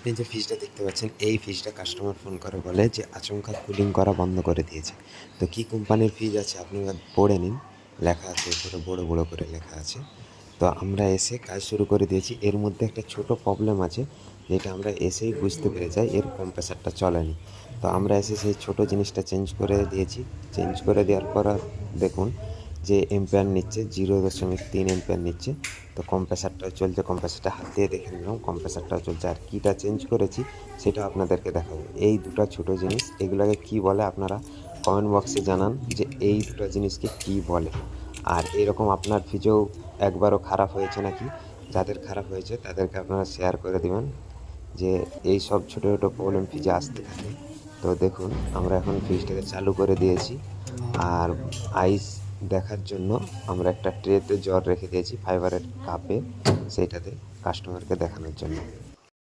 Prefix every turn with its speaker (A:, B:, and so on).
A: আপনি যে ফ্রিজটা দেখতে পাচ্ছেন, এই ফ্রিজটা কাস্টমার ফোন করে বলে যে আচমকা কুলিং করা বন্ধ করে দিয়েছে। তো কী কোম্পানির ফ্রিজ আছে আপনি পড়ে নিন, লেখা আছে উপরে বড় বড় করে লেখা আছে। তো আমরা এসে কাজ শুরু করে দিয়েছি। এর মধ্যে একটা ছোট প্রবলেম আছে, যেটা আমরা এসেই বুঝতে পেরে যাই, এর কম্প্রেসারটা চলেনি। তো আমরা এসে সেই ছোট জিনিসটা চেঞ্জ করে দিয়েছি। চেঞ্জ করে দেওয়ার পর দেখুন যে এম্পিয়ার নিচ্ছে 0.3 এম্পিয়ার নিচ্ছে। তো কম্প্রেসারটাও চলছে, কম্প্রেসারটা হাত দিয়ে দেখে নিলাম, কম্প্রেসারটাও চলছে। আর কীটা চেঞ্জ করেছি সেটাও আপনাদেরকে দেখাবো। এই দুটো ছোটো জিনিস, এগুলোকে কী বলে আপনারা কমেন্ট বক্সে জানান যে এই দুটো জিনিসকে কী বলে। আর এরকম আপনার ফ্রিজেও একবারও খারাপ হয়েছে নাকি, যাদের খারাপ হয়েছে তাদেরকে আপনারা শেয়ার করে দেবেন যে এই সব ছোটো ছোটো প্রবলেম ফ্রিজে আসতে থাকে। তো দেখুন আমরা এখন ফ্রিজটাকে চালু করে দিয়েছি। আর আইস দেখার জন্য আমরা একটা ট্রেতে জল রেখে দিয়েছি, ফাইবারের কাপে, সেইটাতে কাস্টমারকে দেখানোর জন্য।